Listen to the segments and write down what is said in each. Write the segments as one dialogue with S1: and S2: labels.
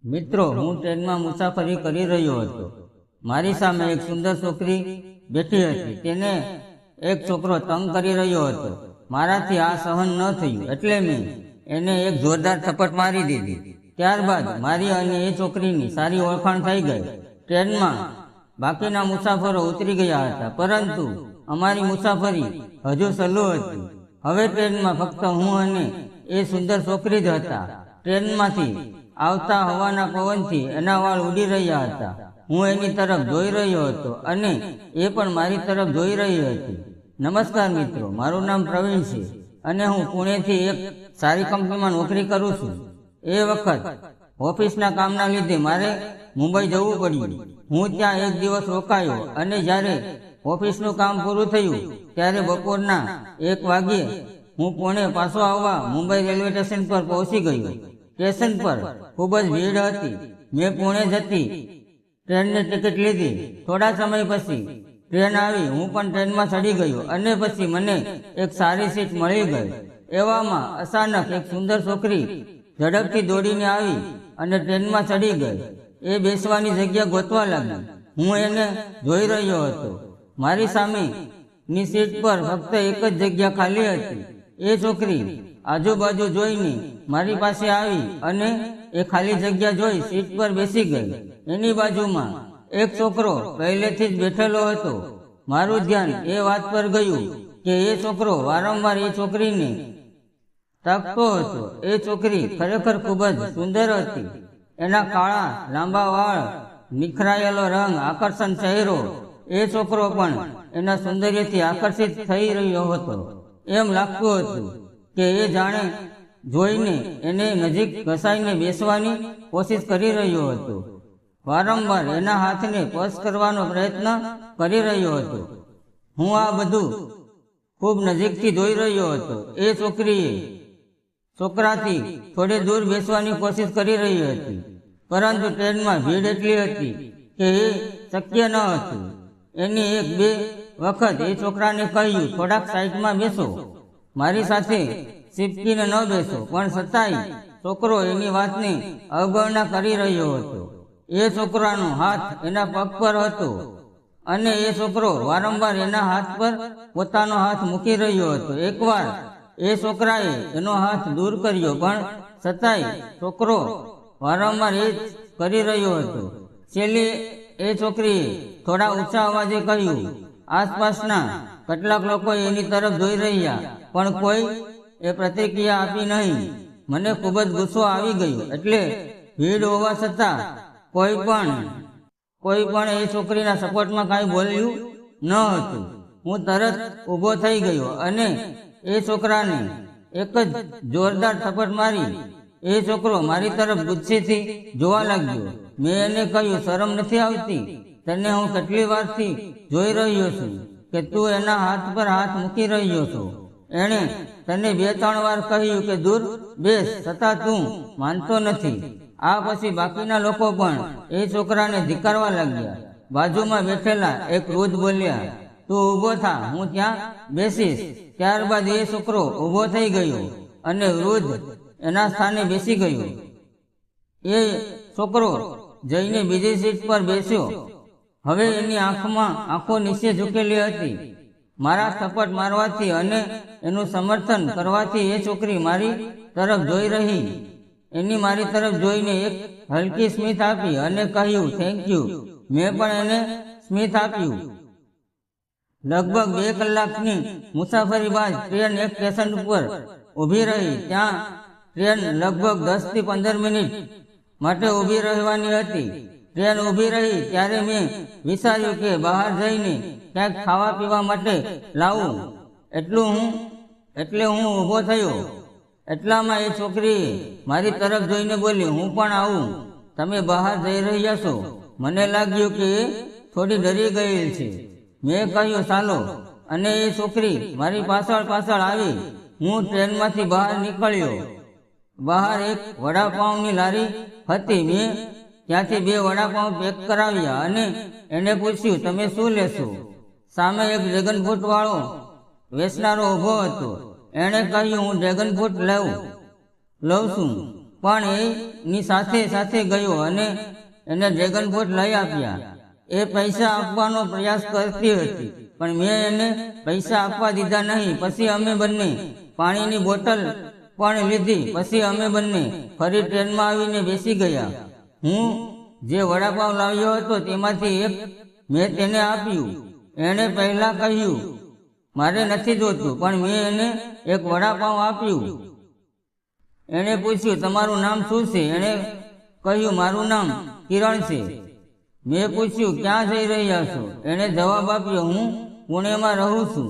S1: મિત્રો, હું ટ્રેનમાં મુસાફરી કરી રહ્યો હતો. મારી સામે એક સુંદર છોકરી બેઠી હતી. તેને એક છોકરો તંગ કરી રહ્યો હતો. મારાથી આ સહન ન થયું એટલે મેં એને એક જોરદાર થપ્પડ મારી દીધી. ત્યારબાદ મારી અને એ છોકરીની સારી ઓળખાણ થઈ ગઈ. ટ્રેનમાં બાકીના મુસાફરો ઉતરી ગયા હતા, પરંતુ અમારી મુસાફરી હજુ શરૂ હતી. હવે ટ્રેનમાં ફક્ત હું અને એ સુંદર છોકરી જ હતા. ટ્રેનમાંથી આવતા હવાના પવનથી એના વાળ ઉડી રહ્યા હતા. હું એની તરફ જોઈ રહ્યો હતો અને એ પણ મારી તરફ જોઈ રહી હતી. નમસ્કાર મિત્રો, મારું નામ પ્રવીણ છે અને હું પુણેથી એક સારી કંપનીમાં નોકરી કરું છું. એ વખત ઓફિસના કામના લીધે મારે મુંબઈ જવું પડ્યું. હું ત્યાં એક દિવસ રોકાયો અને જ્યારે ઓફિસનું કામ પૂરું થયું ત્યારે બપોરના 1 વાગ્યે હું પુણે પાછો આવવા મુંબઈ રેલવે સ્ટેશન પર પહોંચી ગયો. સ્ટેશન પર ખૂબ જ ભીડ હતી. મેં પુણે જતી ટ્રેનની ટિકિટ લીધી. થોડા સમય પછી ટ્રેન આવી. હું પણ ટ્રેનમાં ચડી ગયો અને પછી મને એક સારી સીટ મળી ગઈ. એવામાં અચાનક એક સુંદર છોકરી ઝડપથી દોડીને આવી અને ટ્રેનમાં ચડી ગઈ. એ બેસવાની જગ્યા ગોતવા લાગી. હું એને જોઈ રહ્યો હતો. મારી સામેની સીટ પર ફક્ત એક જ જગ્યા ખાલી હતી. એ છોકરી આજુબાજુ જોઈને મારી પાસે આવી અને એ ખાલી જગ્યા જોઈ સીટ પર બેસી ગઈ. એની બાજુમાં એક છોકરો પહેલેથી જ બેઠેલો હતો. મારું ધ્યાન એ વાત પર ગયું કે એ છોકરો વારંવાર એ છોકરીને તાકતો હતો. એ છોકરી ખરેખર ખૂબ જ સુંદર હતી. એના કાળા લાંબા વાળ, નિખરાયેલો રંગ, આકર્ષણ ચહેરો. એ છોકરો પણ એના સૌંદર્યથી આકર્ષિત થઈ રહ્યો હતો. એમ લાગતું હતું કે એ જાણે જોઈને એને નજીક ઘસાઈને બેસવાની કોશિશ કરી રહ્યો હતો. વારંવાર એના હાથને સ્પર્શ કરવાનો પ્રયત્ન કરી રહ્યો હતો. હું આ બધું ખૂબ નજીકથી જોઈ રહ્યો હતો. એ છોકરીએ છોકરાથી થોડે દૂર બેસવાની કોશિશ કરી રહી હતી, પરંતુ ટ્રેનમાં ભીડ એટલી હતી કે એ શક્ય ન હતું. એની 1-2 વખત એ છોકરાને કહ્યું, થોડાક સાઈડમાં બેસો, મારી સાથે ચીપકીને ન બેસો, પણ છતાંય છોકરો એની વાતને અવગણના કરી રહ્યો હતો. એ છોકરાનો હાથ એના પગ પર હતો અને એ છોકરો વારંવાર એના હાથ પર પોતાનો હાથ મૂકી રહ્યો હતો. એકવાર એ છોકરાએ એનો હાથ દૂર કર્યો, પણ છતાંય છોકરો વારંવાર એ જ કરી રહ્યો હતો. છેલ્લે એ છોકરીએ થોડા ઊંચા અવાજે કહ્યું. આસપાસના કેટલાક લોકો એની તરફ જોઈ રહ્યા, પણ કોઈ એ પ્રતિક્રિયા આપી નહીં. મને ખૂબ જ ગુસ્સો આવી ગયો. એટલે ભીડ હોવા છતાં કોઈ પણ એ છોકરીના સપોર્ટમાં કાંઈ બોલ્યું ન હતું. હું તરત ઊભો થઈ ગયો અને એ છોકરાને એક જ જોરદાર થપ્પડ મારી. એ છોકરો મારી તરફ ગુસ્સેથી જોવા લાગ્યો. મેં એને કહ્યું, શરમ નથી આવતી? તને હું કેટલી વારથી જોઈ રહ્યો છું કે તું એના હાથ પર હાથ મૂકી રહ્યો છો. એણે તને 2-3 વાર કહ્યું કે દૂર બેસ, છતાં તું માનતો નથી. આ પછી બાકીના લોકો પણ એ છોકરાને ધિક્કારવા લાગ્યા. બાજુમાં બેઠેલા એક વૃદ્ધ બોલ્યા, તું ઊભો થા, હું ત્યાં બેસીશ. ત્યારબાદ એ છોકરો ઊભો થઈ ગયો અને વૃદ્ધ એના સ્થાને બેસી ગયો. એ છોકરો જઈને બીજી સીટ પર બેસ્યો. હવે એની આંખો નીચે ઝૂકેલી હતી. મારા થપ્પડ મારવાથી અને એનું સમર્થન કરવાથી એ છોકરી મારી તરફ જોઈ રહી. એની મારી તરફ જોઈને એક હલકી સ્મિત આપી અને કહ્યું, થેન્ક યુ. મેં પણ એને સ્મિત આપ્યું. લગભગ 2 કલાકની મુસાફરી બાદ ટ્રેન એક સ્ટેશન ઉપર ઊભી રહી. ત્યાં ટ્રેન લગભગ 10 થી 15 મિનિટ માટે ઊભી રહેવાની હતી. ટ્રેન ઊભી રહી ત્યારે મેં વિચાર્યું કે બહાર જઈને ક્યાંક ખાવા પીવા માટે લાવું. એટલે હું ઊભો થયો. એટલામાં એ છોકરીએ મારી તરફ જોઈને બોલી, હું પણ આવું? તમે બહાર જઈ રહ્યા છો? મને લાગ્યું કે એ થોડી ડરી ગઈ છે. મેં કહ્યું, ચાલો. અને એ છોકરી મારી પાછળ આવી. હું ટ્રેનમાંથી બહાર નીકળ્યો. બહાર એક વડાપાઉંની લારી હતી. મેં ત્યાંથી 2 વડાપાઉં પેક કરાવ્યા અને એને પૂછ્યું, તમે શું લેશો? સામે એક ડ્રેગન ફ્રૂટ વાળો વેચનારો ઊભો હતો. એણે કહ્યું, હું ડ્રેગન ફ્રૂટ લઉં છું. પણ એની સાથે સાથે ગયો અને એને ડ્રેગન ફ્રૂટ લઈ આપ્યા. એ પૈસા આપવાનો પ્રયાસ કરતી હતી, પણ મેં એને પૈસા આપવા દીધા નહીં. પછી અમે બંને પાણીની બોટલ પણ લીધી. પછી અમે બંને ફરી ટ્રેનમાં આવીને બેસી ગયા. હું જે વડાપાઉં લાવ્યો હતો તેમાંથી એક મેં તેને આપ્યું. એણે પહેલા કહ્યું મારે નથી જોતું, પણ મેં એને એક વડાપાઉં આપ્યું. એણે પૂછ્યું તમારું નામ શું છે? એણે કહ્યું મારું નામ કિરણ છે. મેં પૂછ્યું ક્યાં જઈ રહ્યા છો? એણે જવાબ આપ્યો હું પુણેમાં રહું છું.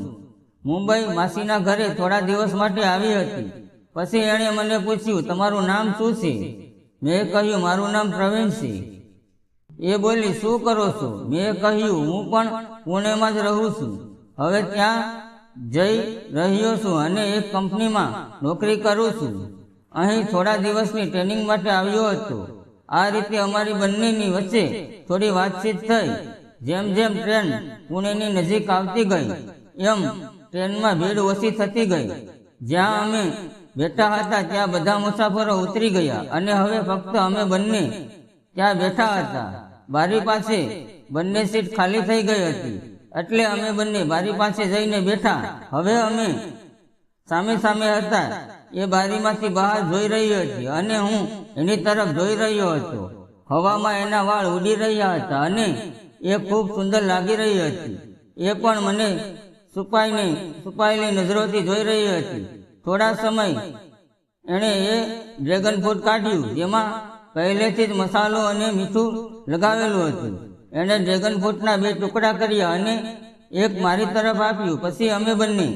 S1: મુંબઈ માસીના ઘરે થોડા દિવસ માટે આવી હતી. પછી એણે મને પૂછ્યું તમારું નામ શું છે? મેં કહ્યું મારું નામ પ્રવીણ છે. એ બોલી શું કરો છો? મેં કહ્યું હું પણ પુણેમાં જ રહું છું. હવે ત્યાં જઈ રહ્યો છું અને એક કંપનીમાં નોકરી કરું છું. અહીં થોડા દિવસની ટ્રેનિંગ માટે આવ્યો હતો. આ રીતે અમારી બંનેની વચ્ચે થોડી વાતચીત થઈ. જેમ જેમ ટ્રેન પુણેની નજીક આવતી ગઈ એમ ટ્રેનમાં ભીડ ઓછી થતી ગઈ. જ્યાં અમે બેઠા હતા ત્યાં બધા મુસાફરો ઉતરી ગયા અને હવે ફક્ત અમે બંને ત્યાં બેઠા હતા. બારી પાસે બંને સીટ ખાલી થઈ ગઈ હતી, એટલે અમે બંને બારી પાસે જઈને બેઠા. હવે અમે સામે સામે હતા. એ બારીમાંથી બહાર જોઈ રહી હતી અને હું એની તરફ જોઈ રહ્યો હતો. હવામાં એના વાળ ઉડી રહ્યા હતા અને એ ખૂબ સુંદર લાગી રહી હતી. એ પણ મને છુપાયેલી નજરોથી જોઈ રહી હતી. થોડા સમય એણે એ ડ્રેગન ફ્રૂટ કાઢ્યું, જેમાં પહેલેથી જ મસાલો અને મીઠું લગાવેલું હતું. એણે ડ્રેગન ફ્રૂટના 2 ટુકડા કર્યા અને એક મારી તરફ આપ્યું. પછી અમે બંને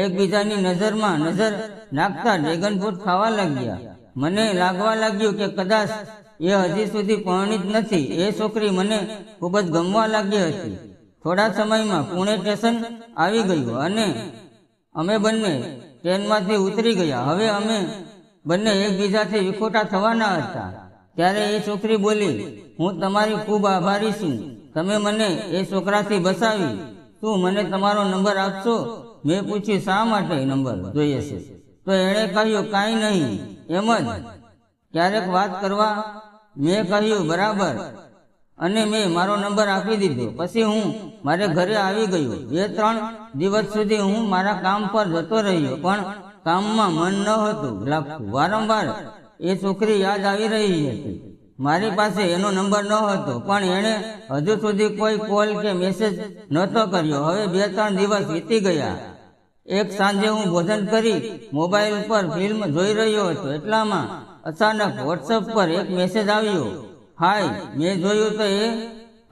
S1: એકબીજાની નજરમાં નજર નાખતા ડ્રેગન ફ્રૂટ ખાવા લાગ્યા. મને લાગવા લાગ્યું કે કદાચ એ હજી સુધી પરણિત નથી. એ છોકરી મને ખૂબ જ ગમવા લાગી હતી. થોડા સમયમાં પુણે સ્ટેશન આવી ગયું અને અમે બંને ટ્રેનમાંથી ઉતરી ગયા. હવે અમે બંને એકબીજાથી વિખોટા થવાના હતા. ત્યારે એ છોકરી બોલી હું તમારી ખૂબ આભારી છું. તમે મને એ છોકરાથી બચાવી. શું મને તમારો નંબર આપશો? મેં પૂછ્યું શા માટે નંબર જોઈએ છે? તો એણે કહ્યું કાંઈ નહીં, એમ જ ક્યારેક વાત કરવા. મેં કહ્યું બરાબર, અને મેં મારો નંબર આપી દીધો. પછી હું મારે ઘરે આવી ગયો. 2-3 દિવસ સુધી હું મારા કામ પર જતો રહ્યો, પણ કામમાં મન ન હતું લાગતું. વારંવાર એ છોકરી યાદ આવી રહી હતી. મારી પાસે એનો નંબર ન હતો, પણ એણે હજુ સુધી કોઈ કોલ કે મેસેજ નહોતો કર્યો. હવે 2-3 દિવસ વીતી ગયા. એક સાંજે હું ભોજન કરી મોબાઈલ પર ફિલ્મ જોઈ રહ્યો હતો. એટલામાં અચાનક વોટ્સએપ પર એક મેસેજ આવ્યો. હાય. મેં જોયું તો એ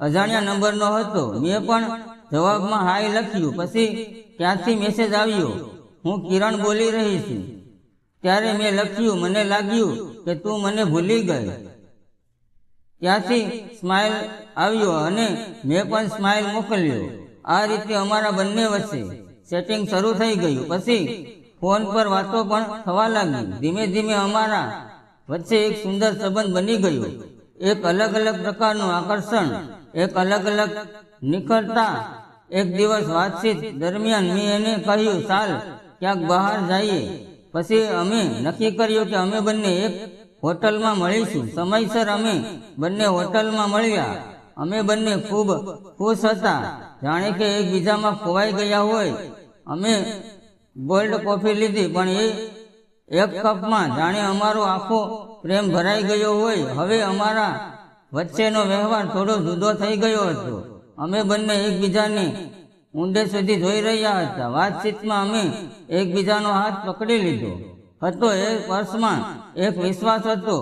S1: અજાણ્યા નંબરનો હતો. મેં પણ જવાબમાં હાય લખ્યું. પછી ક્યાંથી મેસેજ આવ્યો, હું કિરણ બોલી રહી છું. ત્યારે મેં લખ્યું મને લાગ્યું કે તું મને ભૂલી ગઈ. ત્યાંથી સ્માઇલ આવ્યો અને મેં પણ સ્માઇલ મોકલ્યો. આ રીતે અમારા બંને વચ્ચે સેટિંગ શરૂ થઈ ગયું. પછી ફોન પર વાતો પણ થવા લાગી. ધીમે ધીમે અમારા વચ્ચે એક સુંદર સંબંધ બની ગયો. એક અલગ અલગ પ્રકારનું આકર્ષણ, એક અલગ અલગ નિખરતા. એક દિવસ વાતચીત દરમિયાન મેં એને કહ્યું ચાલ ક્યાંક બહાર જઈએ. પછી અમે નક્કી કર્યું કે અમે બંને એક હોટલમાં મળીશું. સમયસર અમે બંને હોટલમાં મળ્યા. અમે બંને ખૂબ ખુશ હતા, જાણે કે એકબીજામાં ખોવાઈ ગયા હોય. અમે ગોલ્ડ કોફી લીધી, પણ એ એક કપમાં જાણે અમારો આખો પ્રેમ ભરાઈ ગયો હોય. હવે અમારા વચ્ચેનો વ્યવહાર થોડો જુદો થઈ ગયો હતો. અમે બંને એકબીજાને ઊંડે સુધી જોઈ રહ્યા હતા. વાતચીતમાં અમે એકબીજાનો હાથ પકડી લીધો હતો. એ પર્સમાં એક વિશ્વાસ હતો,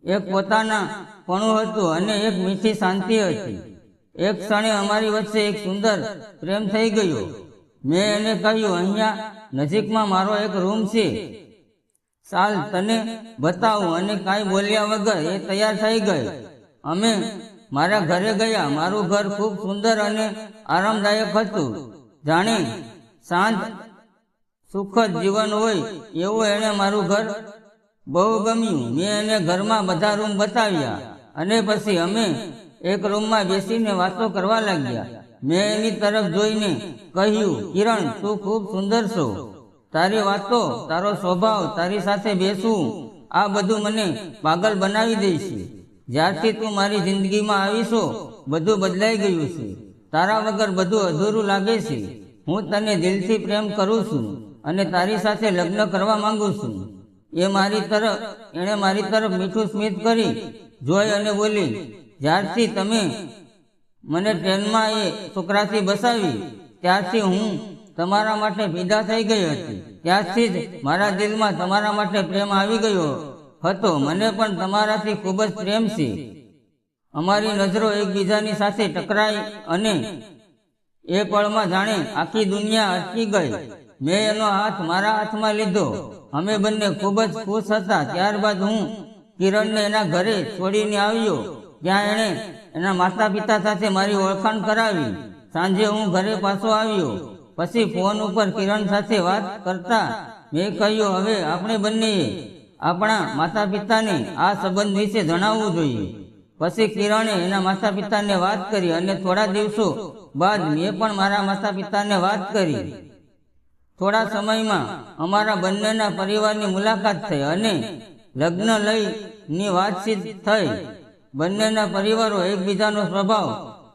S1: એક પોતાના પણું હતું અને એક મીઠી શાંતિ હતી. એક ક્ષણે અમારી વચ્ચે એક સુંદર પ્રેમ થઈ ગયો. મેં એને કહ્યું અહીંયા નજીકમાં મારો એક રૂમ છે, ચાલ તને બતાવું. અને કાંઈ બોલ્યા વગર એ તૈયાર થઈ ગઈ. અમે મારા ઘરે ગયા. મારું ઘર ખૂબ સુંદર અને આરામદાયક હતું, જાણે શાંત સુખદ જીવન હોય એવું એણે મારું ઘર બહુ ગમ્યું. મેં એને ઘરમાં બધા રૂમ બતાવ્યા અને પછી અમે એક રૂમમાં બેસીને વાતો કરવા લાગ્યા. મેં એની તરફ જોઈને કહ્યું કિરણ, તું ખૂબ સુંદર છો. તારી વાતો, તારો સ્વભાવ, તારી સાથે બેસવું આ બધું મને પાગલ બનાવી દે છે. જ્યારથી તું મારી જિંદગીમાં આવીશો બધું બદલાઈ ગયું છે. તારા વગર બધું અધૂરું લાગે છે. હું તને દિલથી પ્રેમ કરું છું અને તારી સાથે લગ્ન કરવા માંગુ છું. એણે મારી તરફ મીઠું સ્મિત કરી જોઈ અને બોલી, જ્યારથી તમે મને ટ્રેનમાં એ છોકરાથી બસાવી ત્યારથી હું તમારા માટે પીડા થઈ ગઈ હતી. ત્યારથી જ મારા દિલમાં તમારા માટે પ્રેમ આવી ગયો હતો. મને પણ તમારાથી ખૂબ જ પ્રેમ છે. અમારી નજરો એકબીજાની સાથે ટકરાઈ અને એ પળમાં જાણે આખી દુનિયા અટકી ગઈ. મેં એનો હાથ મારા હાથમાં લીધો. અમે બંને ખૂબ જ ખુશ હતા. ત્યારબાદ હું કિરણને એના ઘરે છોડીને આવ્યો, ત્યાં એણે એના માતા પિતા સાથે મારી ઓળખાણ કરાવી. સાંજે હું ઘરે પાછો આવ્યો. પછી ફોન ઉપર કિરણ સાથે વાત કરતા મેં કહ્યું, હવે આપણે બંનેએ આપણા માતા પિતાને આ સંબંધ વિશે જણાવવું જોઈએ. પછી કિરણે એના માતા પિતાને વાત કરી અને થોડા દિવસો બાદ મેં પણ મારા માતા પિતાને વાત કરી. થોડા સમયમાં અમારા બંનેના પરિવારની મુલાકાત થઈ અને લગ્ન લઈની વાતચીત થઈ. બંનેના પરિવારો એકબીજાનો સ્વભાવ,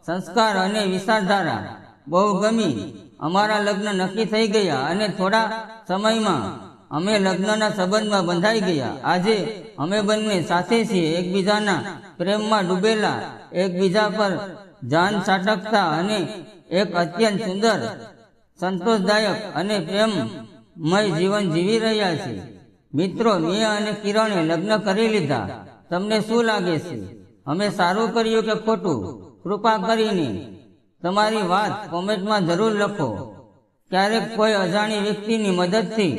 S1: સંસ્કાર અને વિચારધારા બહુ ગમી. અમારા લગ્ન નક્કી થઈ ગયા અને થોડા સમયમાં અમે લગ્નના સંબંધમાં બંધાઈ ગયા. આજે અમે બંને સાથે છીએ, એકબીજાના પ્રેમમાં ડૂબેલા, એકબીજા પર જાન છાટકતા અને એક અત્યંત સુંદર, સંતોષદાયક અને પ્રેમમય જીવન જીવી રહ્યા છે. મિત્રો, મેં અને કિરણે લગ્ન કરી લીધા. તમને શું લાગે છે? અમે સારું કર્યું કે ખોટું? કૃપા કરીને તમારી વાત કોમેન્ટમાં જરૂર લખો. ક્યારેક કોઈ અજાણી વ્યક્તિની મદદથી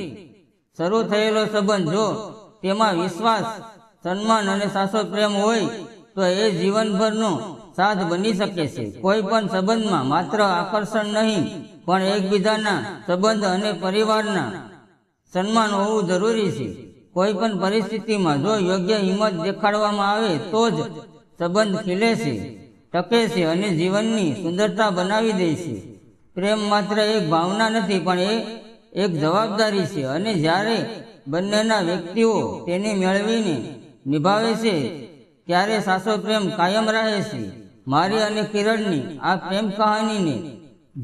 S1: શરૂ થયેલો સંબંધ જો તેમાં વિશ્વાસ, સન્માન અને સાચો પ્રેમ હોય તો એ જીવનભરનો સાથ બની શકે છે. કોઈ પણ સંબંધમાં માત્ર આકર્ષણ નહીં પણ એકબીજાના સંબંધ અને પરિવારના સન્માન હોવું જરૂરી છે. કોઈ પણ પરિસ્થિતિમાં જો યોગ્ય હિંમત દેખાડવામાં આવે તો જ સંબંધ ખીલે છે, ટકે છે અને જીવનની સુંદરતા બનાવી દે છે. પ્રેમ માત્ર એક ભાવના નથી પણ એ એક જવાબદારી છે અને જ્યારે બંનેના વ્યક્તિઓ તેને મેળવીને નિભાવે છે ત્યારે સાચો પ્રેમ કાયમ રહે છે. મારી અને કિરણની આ પ્રેમ કહાનીને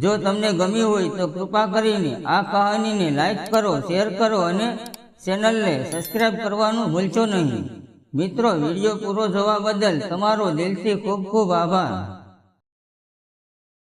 S1: જો તમને ગમી હોય તો કૃપા કરીને આ કહાનીને લાઈક કરો, શેર કરો અને ચેનલને સબસ્ક્રાઇબ કરવાનું ભૂલશો નહીં. મિત્રો, વિડીયો પૂરો જોવા બદલ તમારો દિલથી ખૂબ ખૂબ આભાર.